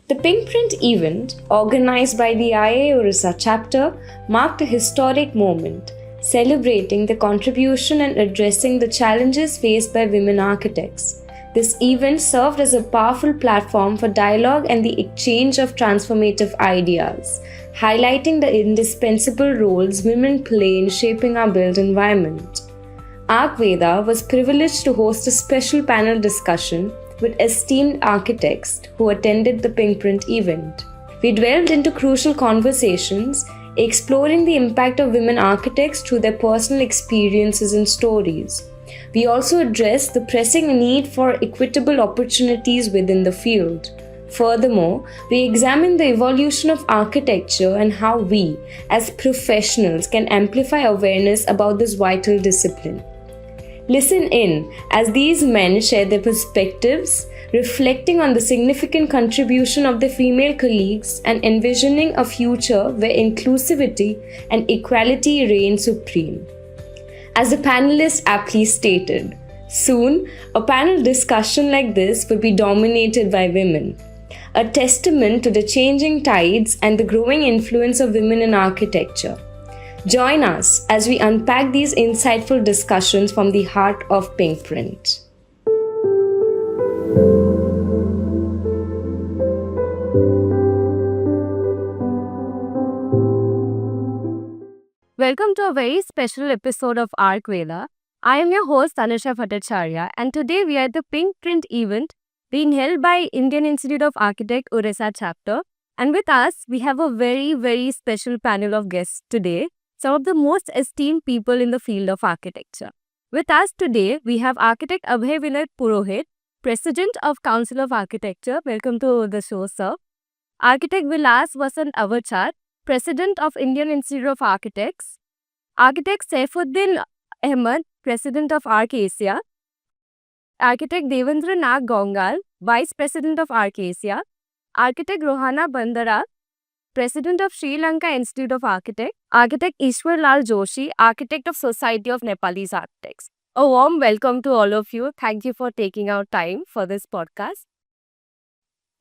The PinkPrint event, organized by the IIA Odisha Chapter, marked a historic moment, celebrating the contribution and addressing the challenges faced by women architects. This event served as a powerful platform for dialogue and the exchange of transformative ideas, highlighting the indispensable roles women play in shaping our built environment. ArchVeda was privileged to host a special panel discussion with esteemed architects who attended the PinkPrint event. We delved into crucial conversations, exploring the impact of women architects through their personal experiences and stories. We also addressed the pressing need for equitable opportunities within the field. Furthermore, we examined the evolution of architecture and how we, as professionals, can amplify awareness about this vital discipline. Listen in as these men share their perspectives, reflecting on the significant contribution of their female colleagues and envisioning a future where inclusivity and equality reign supreme. As the panelists aptly stated, soon a panel discussion like this will be dominated by women, a testament to the changing tides and the growing influence of women in architecture. Join us as we unpack these insightful discussions from the heart of PinkPrint. Welcome to a very special episode of ArchVeda. I am your host Anusha Bhattacharya, and today we are at the PinkPrint event being held by Indian Institute of Architects Odisha Chapter. And with us, we have a very special panel of guests today, some of the most esteemed people in the field of architecture. With us today, we have architect Abhay Vinayak Purohit, President of Council of Architecture. Welcome to the show, sir. Architect Vilas Vasant Avachar, President of Indian Institute of Architects. Architect Saifuddin Ahmed, President of Arch Asia. Architect Devendra Nag Gongal, Vice President of Arch Asia. Architect Rohana Bandara, President of Sri Lanka Institute of Architects. Architect Ishwar Lal Joshi, Architect of Society of Nepalese Architects. A warm welcome to all of you. Thank you for taking out time for this podcast.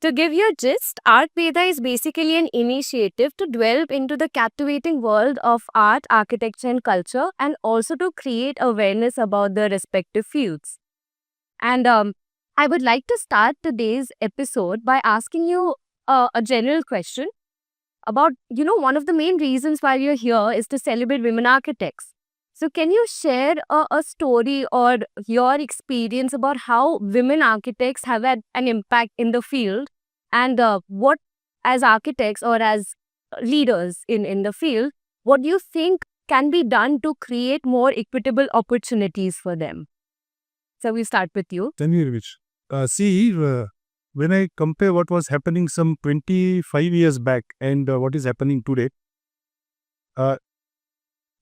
To give you a gist, ArchVeda is basically an initiative to delve into the captivating world of art, architecture and culture, and also to create awareness about the respective fields. And I would like to start today's episode by asking you a general question about, one of the main reasons why you're here is to celebrate women architects. So can you share a story or your experience about how women architects have had an impact in the field, and what, as architects or as leaders in the field, what do you think can be done to create more equitable opportunities for them? So we start with you. Thank you, Rich. When I compare what was happening some 25 years back and what is happening today,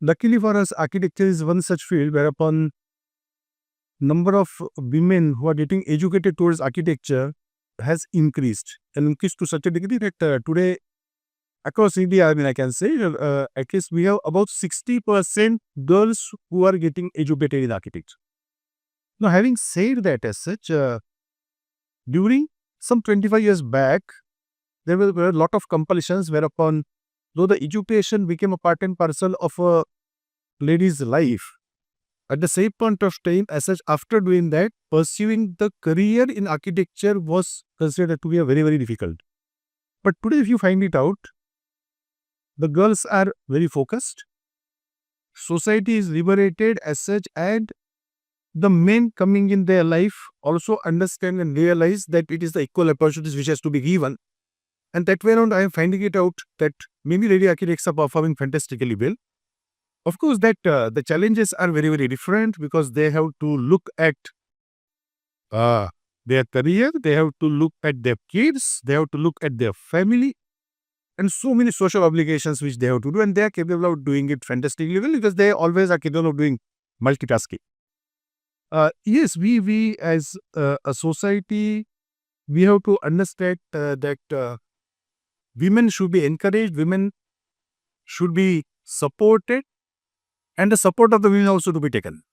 luckily for us, architecture is one such field whereupon number of women who are getting educated towards architecture has increased to such a degree that today across India, I can say at least we have about 60% girls who are getting educated in architecture. Now, having said that as such, during some 25 years back, there were a lot of compulsions whereupon, though the education became a part and parcel of a lady's life, at the same point of time, as such, after doing that, pursuing the career in architecture was considered to be a very difficult. But today, if you find it out, the girls are very focused, society is liberated as such, and the men coming in their life also understand and realize that it is the equal opportunities which has to be given. And that way around, I am finding it out that many lady architects are performing fantastically well. Of course, that the challenges are very different because they have to look at their career, they have to look at their kids, they have to look at their family, and so many social obligations which they have to do, and they are capable of doing it fantastically well because they always are capable of doing multitasking. Yes, we as a society, we have to understand that women should be encouraged, women should be supported, and the support of the women also to be taken.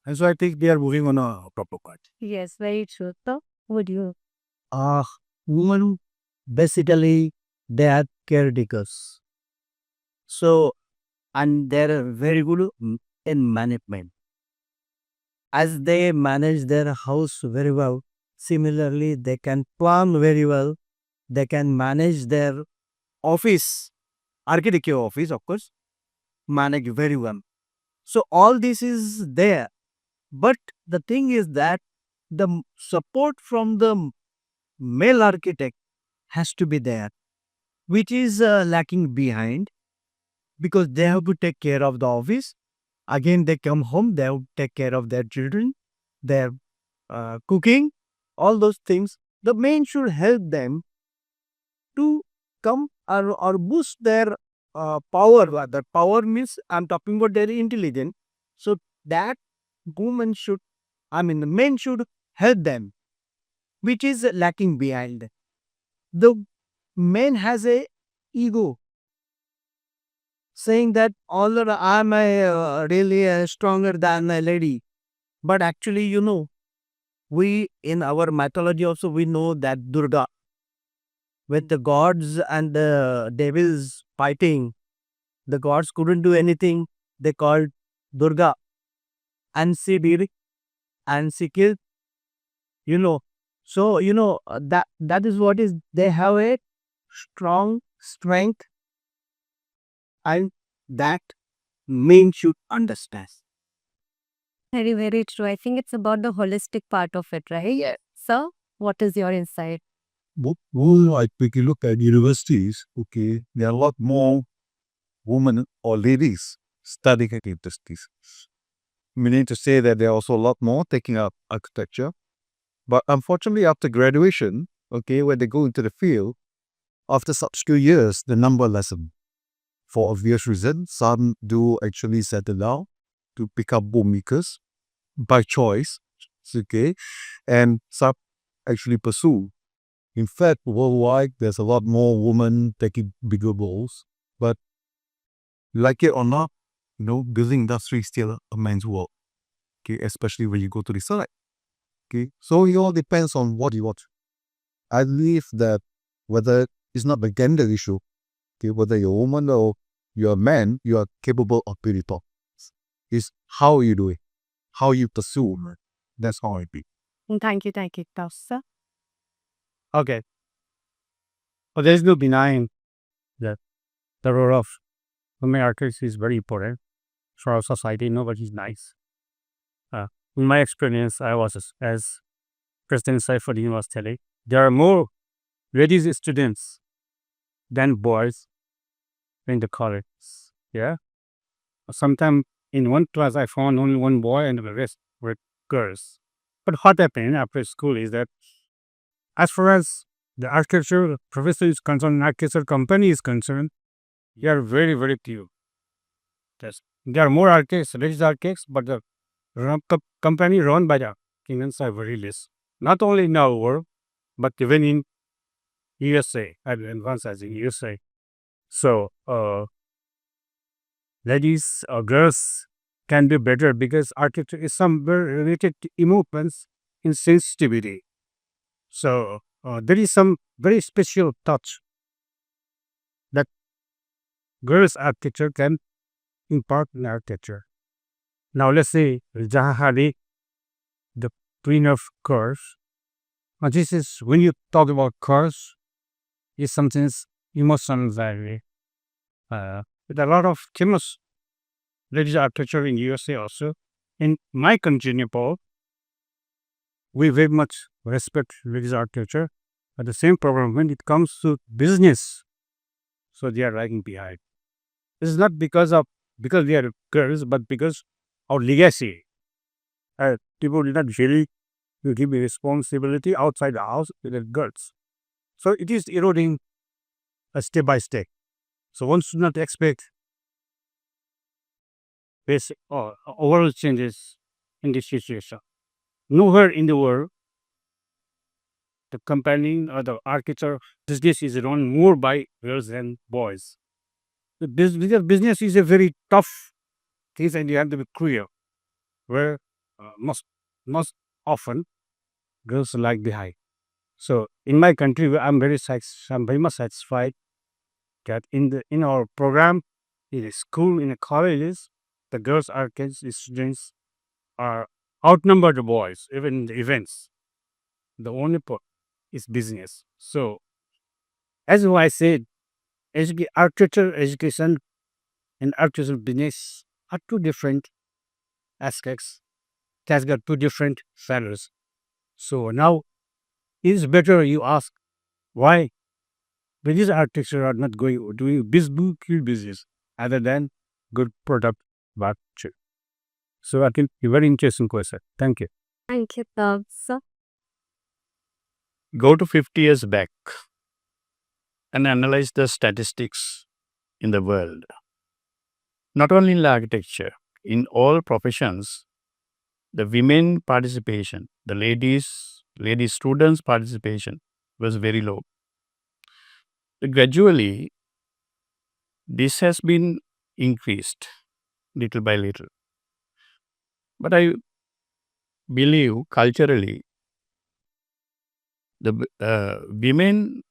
And so I think they are moving on a proper path. Yes, very true. So, would you? Women basically they are caretakers. So, and they're very good in management. As they manage their house very well, similarly, they can plan very well. They can manage their office, architecture office, of course, manage very well. So, all this is there. But the thing is that the support from the male architect has to be there, which is lacking behind because they have to take care of the office. Again, they come home, they have to take care of their children, their cooking, all those things. The man should help them to come or boost their power. That power means I'm talking about their intelligence. So that woman should, I mean, the men should help them, which is lacking behind. The man has a ego, saying that all I'm really stronger than a lady. But actually, we in our mythology also we know that Durga, with the gods and the devils fighting, the gods couldn't do anything. They called Durga, and she did, and she killed. You know, so that is what is. They have a strong strength, and that men should understand. Very, very true. I think it's about the holistic part of it, right? Yeah. Sir, what is your insight? Well, if you look at universities, okay, there are a lot more women or ladies studying at universities. Meaning to say that there are also a lot more taking up architecture. But unfortunately, after graduation, okay, when they go into the field, after such few years, the number lessen. For obvious reasons, some do actually settle down to pick up homemakers by choice, okay, and some actually pursue. In fact, worldwide, there's a lot more women taking bigger roles, but like it or not, building industry is still a man's work, okay, especially when you go to the side, okay. So it all depends on what you want. I believe that whether it's not the gender issue, okay, whether you're a woman or you're a man, you are capable of beauty talk. It's how you do it, how you pursue it. That's how I be. Thank you, Prof. Sir. Okay. But there's no denying that the role of women artists is very important for our society. Nobody's nice. In my experience, I was as President Saifuddin was telling, there are more ladies students than boys in the college. Yeah. Sometimes in one class, I found only one boy and the rest were girls. But what happened after school is that as far as the architecture professor is concerned, architecture company is concerned, they are very, very few. There are more architects, ladies architects, but the company run by the Kenyans are very less. Not only in our world, but even in USA, advanced as in USA. So, ladies or girls can do better because architecture is somewhere related to emotions and sensitivity. So, there is some very special touch that girls' architecture can impart in architecture. Now, let's say Jahahari, the queen of cars. This is when you talk about cars, is something emotional value. With a lot of famous ladies architecture in USA also. In my country, Nepal, we very much respect ladies architecture. But the same problem when it comes to business, so they are lagging behind. This is not because we are girls, but because our legacy. People did not really give a responsibility outside the house with the girls. So it is eroding step by step. So one should not expect basic or overall changes in this situation. Nowhere in the world, the company or the architecture business is run more by girls than boys. The business is a very tough case, and you have to be clear. Where most often girls lag behind. So in my country, I'm very much satisfied that in our program, in a school, in the colleges, the girls architects students are outnumbered the boys, even in the events. The only is business. So as I said, architecture education and architecture business are two different aspects. It has got two different salaries. So now it is better you ask why these architecture are not doing good business other than good product market. So I think a very interesting question. Thank you. Thank you, Prof. Go to 50 years back and analyze the statistics in the world. Not only in architecture, in all professions, the women participation, the lady students participation was very low. Gradually, this has been increased little by little. But I believe culturally, the women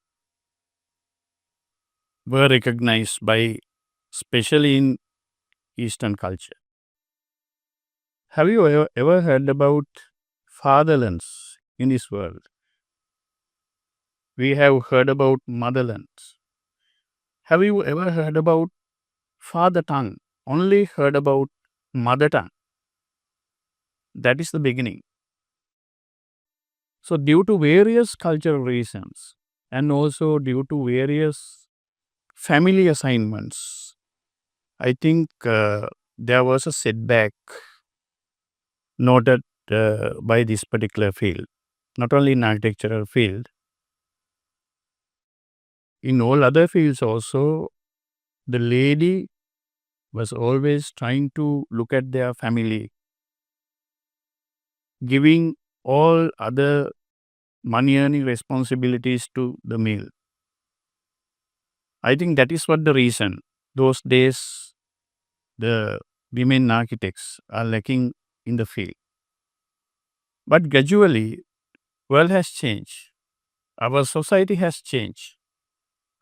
were recognized by, especially in Eastern culture. Have you ever heard about fatherlands in this world? We have heard about motherlands. Have you ever heard about father tongue? Only heard about mother tongue. That is the beginning. So due to various cultural reasons and also due to various family assignments, I think there was a setback noted by this particular field. Not only in architectural field, in all other fields also, the lady was always trying to look at their family, giving all other money earning responsibilities to the male. I think that is what the reason. Those days, the women architects are lacking in the field. But gradually, world has changed. Our society has changed.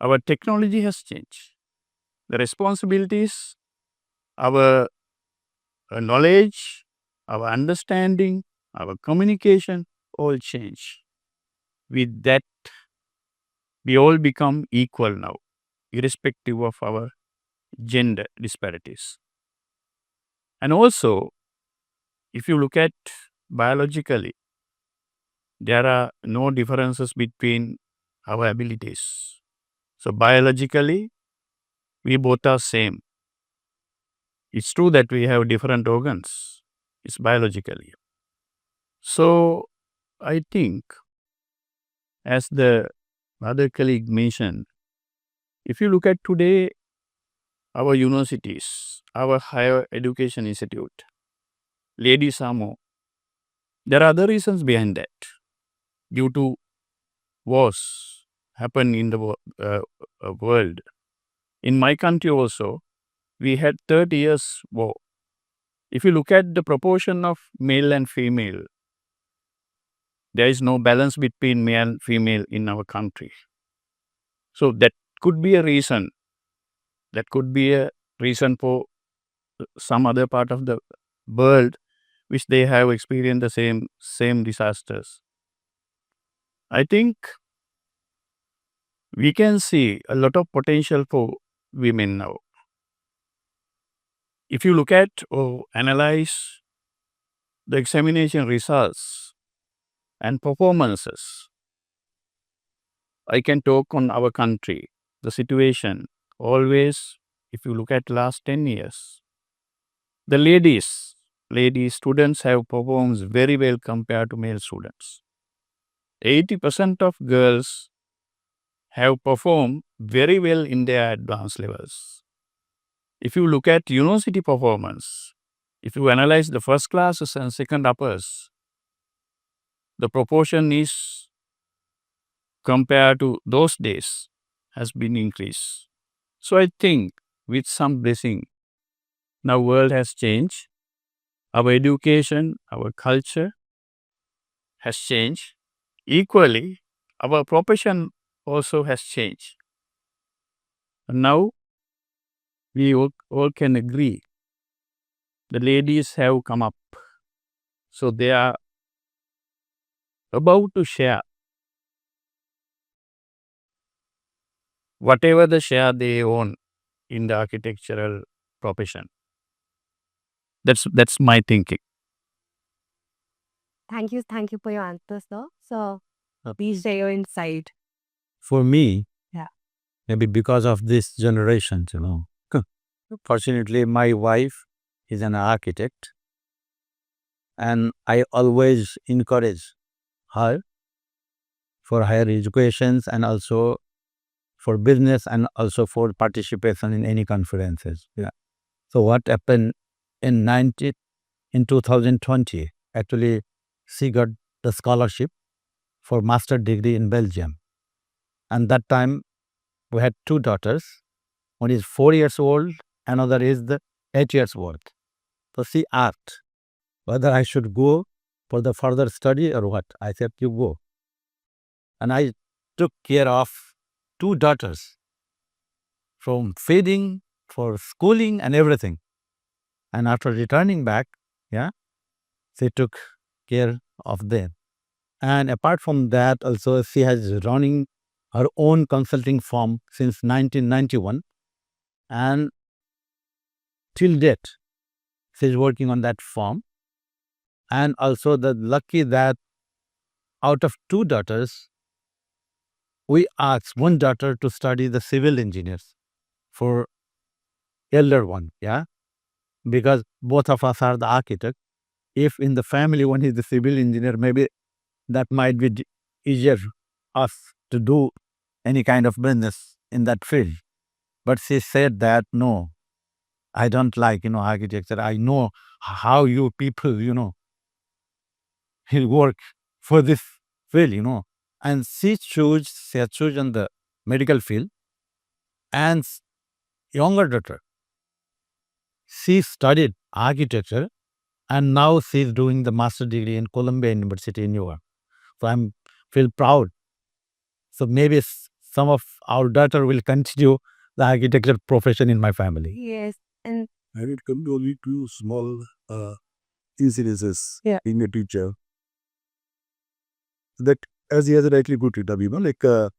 Our technology has changed. The responsibilities, our knowledge, our understanding, our communication all change. With that, we all become equal now, irrespective of our gender disparities. And also, if you look at biologically, there are no differences between our abilities. So biologically, we both are same. It's true that we have different organs. It's biologically. So I think, as the other colleague mentioned, if you look at today, our universities, our higher education institute, ladies are more. There are other reasons behind that. Due to wars happen in the world. In my country also, we had 30 years war. If you look at the proportion of male and female, there is no balance between male and female in our country. So that could be a reason. That could be a reason for some other part of the world which they have experienced the same disasters. I think we can see a lot of potential for women now. If you look at or analyze the examination results and performances, I can talk on our country. The situation always, if you look at last 10 years, the lady students have performed very well compared to male students. 80% of girls have performed very well in their advanced levels. If you look at university performance, if you analyze the first classes and second uppers, the proportion is compared to those days has been increased. So I think with some blessing, now world has changed. Our education, our culture has changed. Equally, our profession also has changed. And now we all can agree the ladies have come up. So they are about to share whatever the share they own in the architectural profession. That's my thinking. Thank you for your answer, sir. So Uh, please share your insight. For me, Yeah. maybe because of this generation, fortunately, my wife is an architect, and I always encourage her for higher educations and also for business and also for participation in any conferences. Yeah. So what happened in 2020? Actually, she got the scholarship for master degree in Belgium, and that time we had two daughters. One is 4 years old, another is the 8 years old. So she asked whether I should go for the further study or what. I said, you go. And I took care of two daughters from feeding, for schooling and everything. And after returning back, she took care of them. And apart from that, also she has running her own consulting firm since 1991. And till date, she's working on that firm. And also the lucky that out of two daughters, we asked one daughter to study the civil engineers for elder one, because both of us are the architect. If in the family one is the civil engineer, maybe that might be easier us to do any kind of business in that field. But she said that no, I don't like architecture. I know how you people he'll work for this field. And she has chosen the medical field. And younger daughter, she studied architecture, and now she's doing the master degree in Columbia University in New York. So I'm feel proud. So maybe some of our daughter will continue the architecture profession in my family. Yes. And And it can be only two small incidences in a teacher. That, as he has rightly put it, Abhiman, like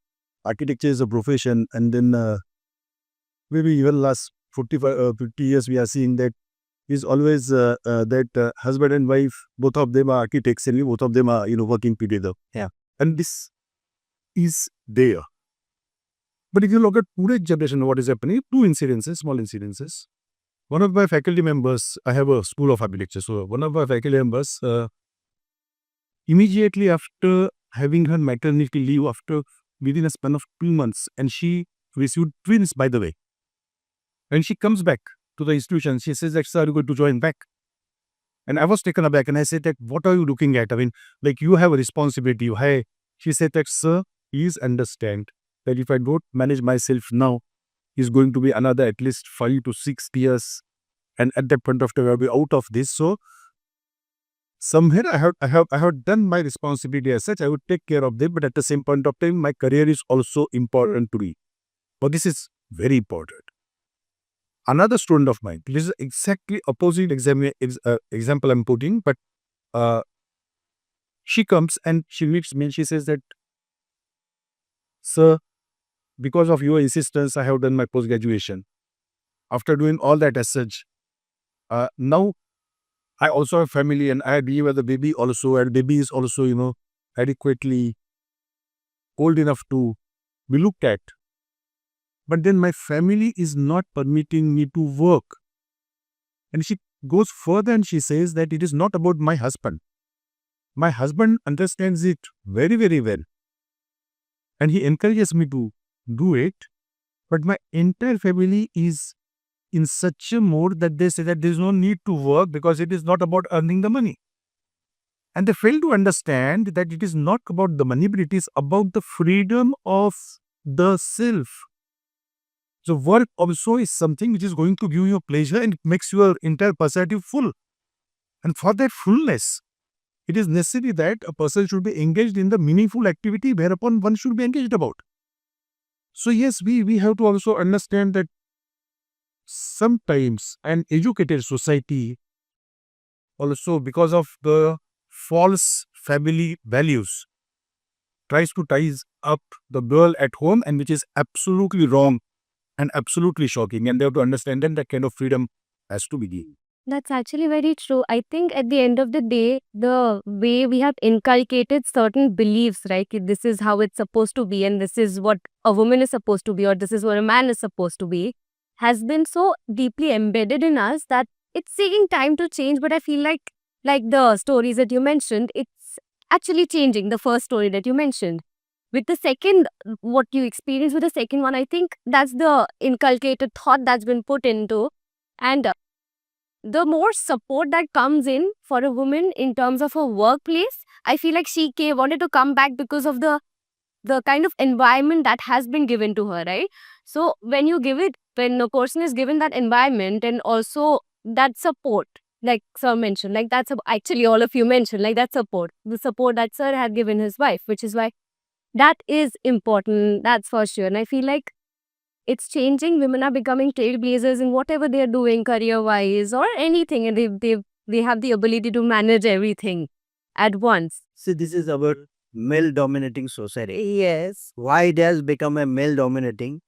architecture is a profession, and then maybe even last 45, 50 years we are seeing that is always that husband and wife, both of them are architects, and both of them are working together. Yeah. And this is there. But if you look at today's generation, what is happening? Two incidences, small incidences. One of my faculty members, I have a school of architecture, so one of my faculty members, immediately after having her maternity leave, after within a span of 2 months, and she received twins, by the way. And she comes back to the institution. She says that, sir, are you going to join back? And I was taken aback, and I said that, what are you looking at? I mean, like, you have a responsibility. Hey, she said that, sir, please understand that if I don't manage myself now, it's going to be another at least 5 to 6 years. And at that point of time, I'll be out of this. So somewhere I have done my responsibility as such. I would take care of them, but at the same point of time, my career is also important to me. But this is very important. Another student of mine, this is exactly opposite example I'm putting, but she comes and she meets me and she says that, sir, because of your insistence, I have done my post-graduation. After doing all that as such, now I also have family, and I believe the baby also, and baby is also, adequately old enough to be looked at. But then my family is not permitting me to work. And she goes further and she says that it is not about my husband. My husband understands it very, very well. And he encourages me to do it. But my entire family is in such a mode that they say that there is no need to work because it is not about earning the money. And they fail to understand that it is not about the money, but it is about the freedom of the self. So work also is something which is going to give you pleasure and makes your entire personality full. And for that fullness, it is necessary that a person should be engaged in the meaningful activity whereupon one should be engaged about. So yes, we have to also understand that sometimes an educated society also, because of the false family values, tries to ties up the girl at home, and which is absolutely wrong and absolutely shocking. And they have to understand that that kind of freedom has to be given. That's actually very true. I think at the end of the day, the way we have inculcated certain beliefs, right? Ki this is how it's supposed to be, and this is what a woman is supposed to be, or this is what a man is supposed to be, has been so deeply embedded in us that it's taking time to change. But I feel like the stories that you mentioned, it's actually changing. The first story that you mentioned. With the second, what you experienced with the second one, I think that's the inculcated thought that's been put into. And the more support that comes in for a woman in terms of her workplace, I feel like she wanted to come back because of the kind of environment that has been given to her, right? So when a person is given that environment and also that support, like sir mentioned, like actually all of you mentioned, like that support, the support that sir had given his wife, which is why that is important, that's for sure. And I feel like it's changing. Women are becoming trailblazers in whatever they're doing career-wise or anything. And they have the ability to manage everything at once. See, this is our male dominating society. Yes. Why it has become a male dominating?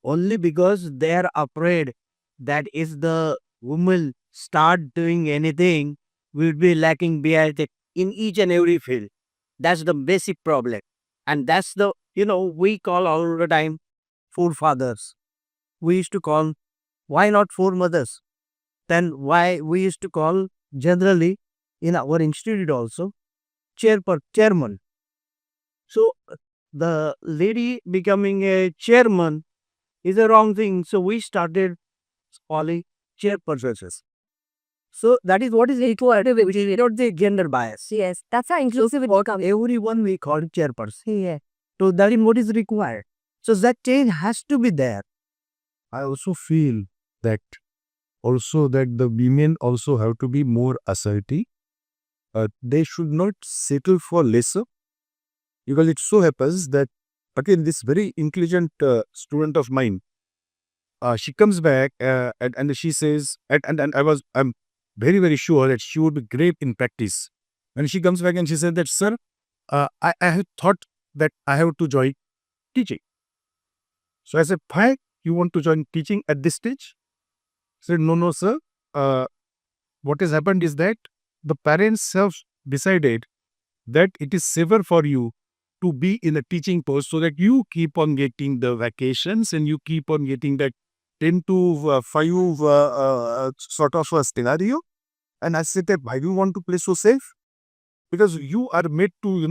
Only because they are afraid that if the woman start doing anything, will be lacking behind it in each and every field. That's the basic problem. And that's the, we call all the time forefathers. We used to call, why not foremothers? Then why we used to call generally in our institute also chairman. So the lady becoming a chairman is a wrong thing. So we started calling chairpersons. So that is what is required, which is not the gender bias. Yes, that's how inclusive it becomes. Everyone we call chairperson. Yeah. So that is what is required. So that change has to be there. I also feel that the women also have to be more assertive. They should not settle for lesser, because it so happens that again this very intelligent student of mine, she comes back and she says, and I'm very sure that she would be great in practice. And she comes back and she said that, sir, I have thought that I have to join teaching. So I said, why you want to join teaching at this stage? She said, no, sir. What has happened is that the parents have decided that it is safer for you to be in a teaching post so that you keep on getting the vacations and you keep on getting that 10 to 5 sort of a scenario. And I said that, why do you want to play so safe? Because you are made to,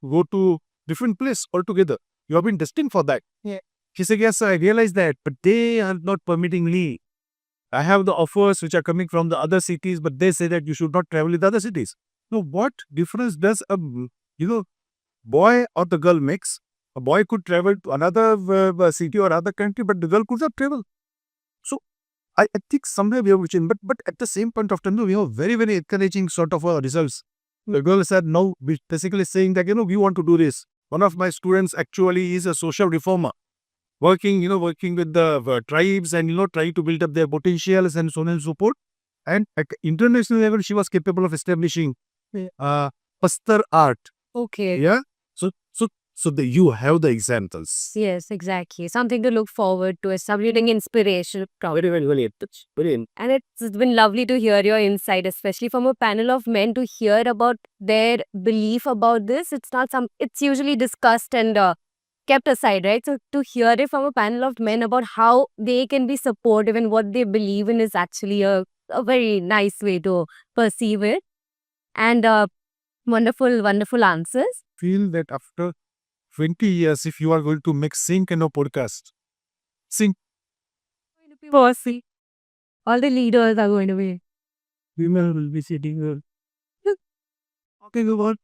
go to different place altogether. You have been destined for that. Yeah. She said, yes, I realize that, but they are not permitting me. I have the offers which are coming from the other cities, but they say that you should not travel with other cities. Now, what difference does a, boy or the girl makes? A boy could travel to another city or other country, but the girl could not travel. So, I think somewhere we have to change. But at the same point of time, we have very encouraging sort of results. The girls are now basically saying that, we want to do this. One of my students actually is a social reformer, working with the tribes and, trying to build up their potentials and so on and so forth. And at international level, she was capable of establishing pastor art. Okay. Yeah. So you have the examples. Yes, exactly. Something to look forward to, establishing inspiration. Very. That's brilliant. And it's been lovely to hear your insight, especially from a panel of men, to hear about their belief about this. It's usually discussed and kept aside, right? So to hear it from a panel of men about how they can be supportive and what they believe in is actually a very nice way to perceive it. And wonderful answers. Feel that after 20 years, if you are going to make same kind of podcast, sing. Bossy. All the leaders are going to be. Women will be sitting here. Okay, go on.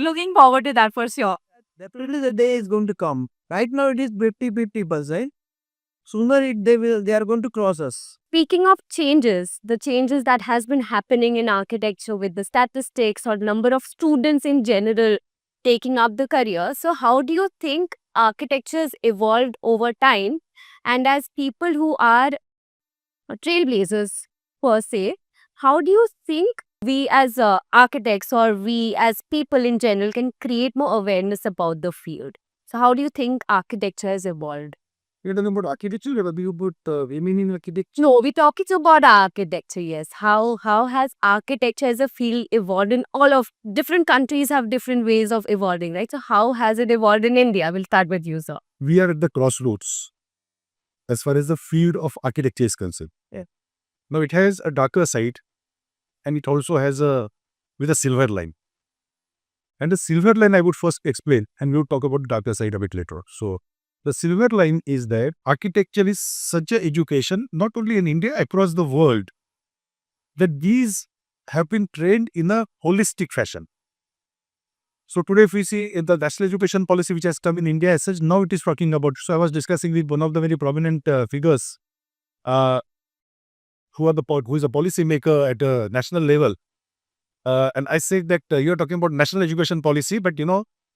Looking forward to that for sure. Definitely the day is going to come. Right now it is 50-50%. sooner they are going to cross us. Speaking of changes, the changes that has been happening in architecture with the statistics or number of students in general taking up the career. So how do you think architecture has evolved over time? And as people who are trailblazers per se, how do you think we as architects or we as people in general can create more awareness about the field? So how do you think architecture has evolved? You're talking about architecture, you're talking about women in architecture. No, we're talking about architecture, yes. How has architecture as a field evolved in all of different countries have different ways of evolving, right? So how has it evolved in India? We'll start with you, sir. We are at the crossroads as far as the field of architecture is concerned. Yeah. Now it has a darker side and it also has a silver line. And the silver line I would first explain and we will talk about the darker side a bit later. So the silver line is that architecture is such an education, not only in India, across the world, that these have been trained in a holistic fashion. So today if we see in the national education policy which has come in India as such, now it is talking about, so I was discussing with one of the very prominent figures who is a policy maker at a national level. And I say that you are talking about national education policy, but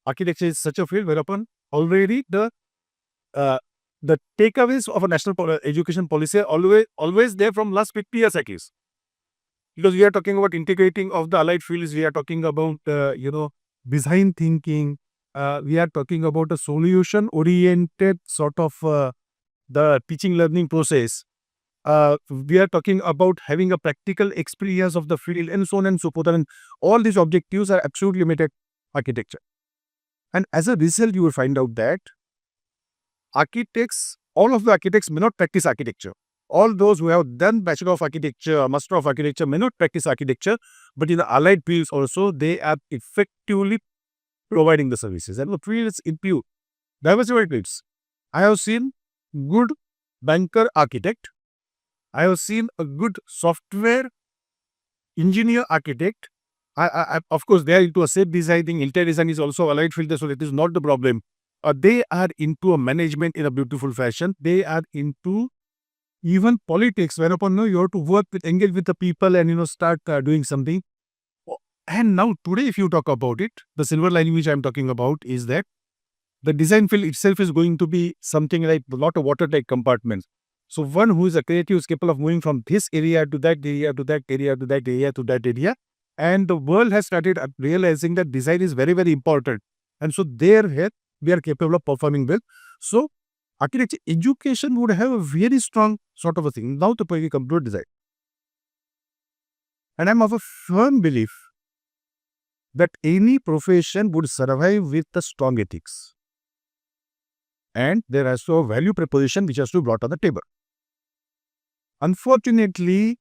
architecture is such a field whereupon already the takeaways of a national education policy are always there from last 50 years at least. Because we are talking about integrating of the allied fields, we are talking about, design thinking, we are talking about a solution-oriented sort of the teaching learning process. We are talking about having a practical experience of the field and so on and so forth. And all these objectives are absolutely limited architecture. And as a result, you will find out that all of the architects may not practice architecture. All those who have done Bachelor of Architecture, Master of Architecture may not practice architecture, but in the allied fields also, they are effectively providing the services. And the fields include diversified fields. I have seen good banker architect. I have seen a good software engineer architect. Of course, they are into asset designing. Interior design is also allied field, so that is not the problem. They are into a management in a beautiful fashion. They are into even politics, whereupon you have to engage with the people and start doing something. And now today, if you talk about it, the silver lining which I am talking about is that the design field itself is going to be something like a lot of watertight compartments. So one who is a creative is capable of moving from this area to that area to that area to that area to that area. And the world has started realizing that design is very, very important. And so there we are capable of performing well. So architecture education would have a very strong sort of a thing. Now to we come to design. And I'm of a firm belief that any profession would survive with the strong ethics. And there has to be a value proposition which has to be brought on the table. Unfortunately,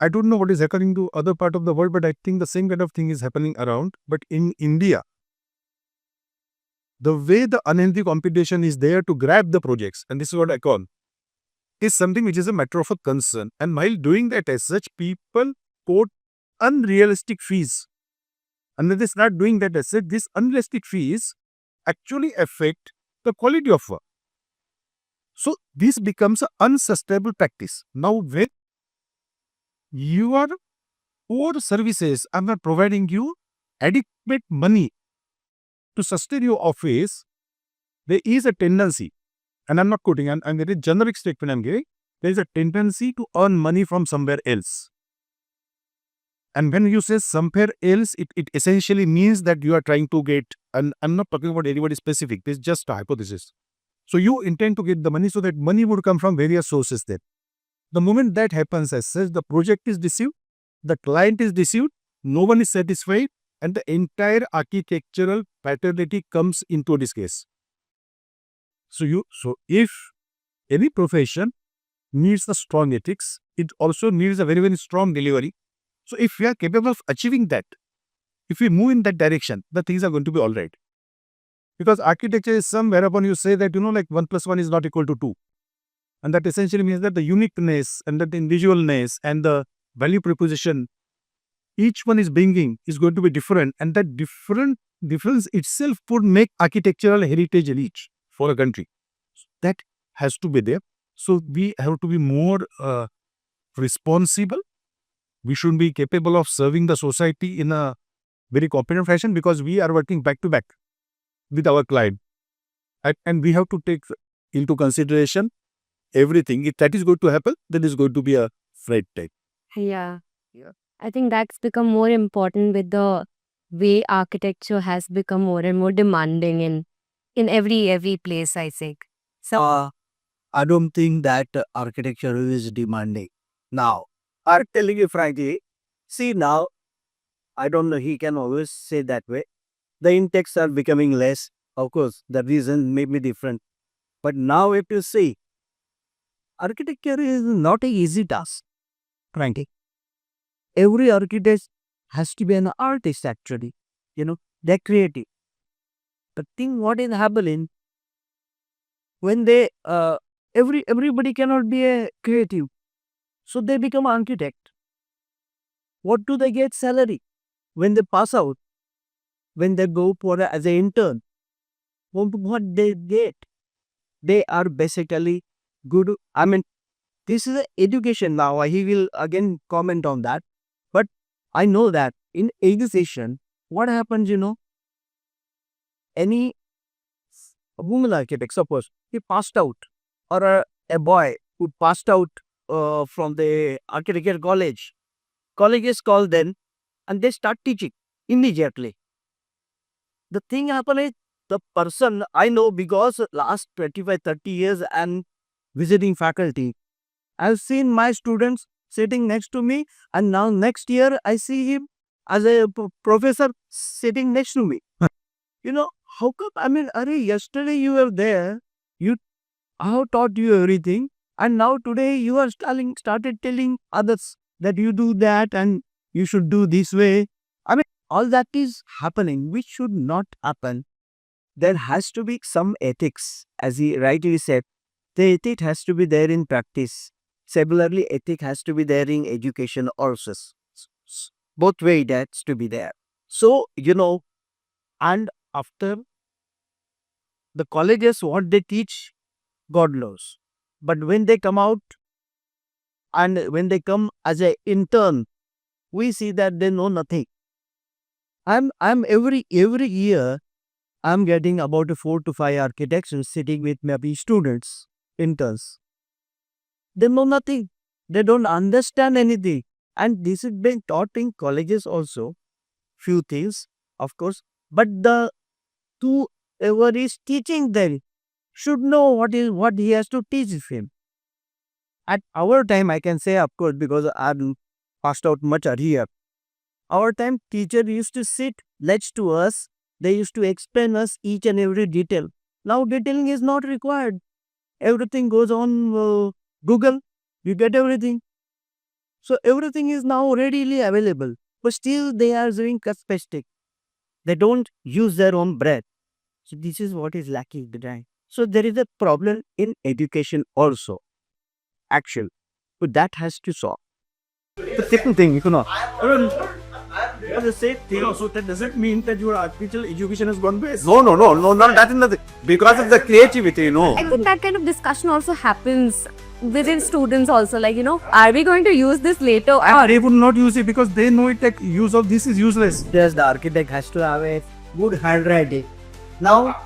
I don't know what is happening to other part of the world, but I think the same kind of thing is happening around. But in India, the way the unhealthy competition is there to grab the projects, and this is what I call, is something which is a matter of a concern. And while doing that as such, people quote unrealistic fees. And when they start doing that as such, these unrealistic fees actually affect the quality of work. So this becomes an unsustainable practice. Now when your core services are not providing you adequate money to sustain your office, there is a tendency, and I'm not quoting, and there is a generic statement I'm giving, there is a tendency to earn money from somewhere else. And when you say somewhere else, it essentially means that you are trying to get, and I'm not talking about anybody specific, this is just a hypothesis. So you intend to get the money so that money would come from various sources then. The moment that happens as such, the project is deceived, the client is deceived, no one is satisfied, and the entire architectural paternity comes into this case. So if any profession needs a strong ethics, it also needs a very, very strong delivery. So if we are capable of achieving that, if we move in that direction, the things are going to be all right. Because architecture is somewhere upon you say that, like 1 + 1 is not equal to 2. And that essentially means that the uniqueness and that the individualness and the value proposition each one is bringing is going to be different. And that difference itself would make architectural heritage rich for a country. That has to be there. So we have to be more responsible. We should be capable of serving the society in a very competent fashion because we are working back to back with our client. And we have to take into consideration everything. If that is going to happen, then it's going to be a freight type. Yeah. I think that's become more important with the way architecture has become more and more demanding in every place, I think. So I don't think that architecture is demanding. Now, I'm telling you frankly, see now, I don't know, he can always say that way. The intakes are becoming less. Of course, the reason may be different. But now if you see, architecture is not an easy task, frankly. Every architect has to be an artist actually. They're creative. The thing what is happening when they everybody cannot be a creative, so they become architect. What do they get salary when they pass out? When they go for as an intern, what they get? They are basically good. I mean, this is education now. He will again comment on that. But I know that in education, what happens? Any woman architect, suppose he passed out, or a boy who passed out from the architecture college. Colleges call them and they start teaching immediately. The thing happen is the person I know because last 25-30 years and visiting faculty, I've seen my students sitting next to me, and now next year I see him as a professor sitting next to me. How come? I mean, yesterday you were there, I have taught you everything, and now today you are started telling others that you do that and you should do this way. I mean, all that is happening, which should not happen. There has to be some ethics, as he rightly said. The ethic has to be there in practice. Similarly, ethic has to be there in education also. Both way it has to be there. So, and after the colleges, what they teach, God knows. But when they come out and when they come as an intern, we see that they know nothing. I'm every year I'm getting about 4 to 5 architects sitting with maybe students, interns. They know nothing. They don't understand anything. And this is being taught in colleges also. Few things, of course. But the whoever is teaching them should know what he has to teach him. At our time, I can say, of course, because I'm passed out much earlier. Our time, teacher used to sit next to us. They used to explain us each and every detail. Now, detailing is not required. Everything goes on Google. You get everything. So, everything is now readily available. But still, they are doing cosmetic. They don't use their own breath. So, this is what is lacking today. So, there is a problem in education also. Actual. So, that has to solve. The different thing, The same thing. So that doesn't mean that your artificial education has gone best. No, that is nothing. Because of the creativity, I think that kind of discussion also happens within students also. Like, are we going to use this later? They would not use it because they know it that use of this is useless. Yes, the architect has to have a good handwriting. Now,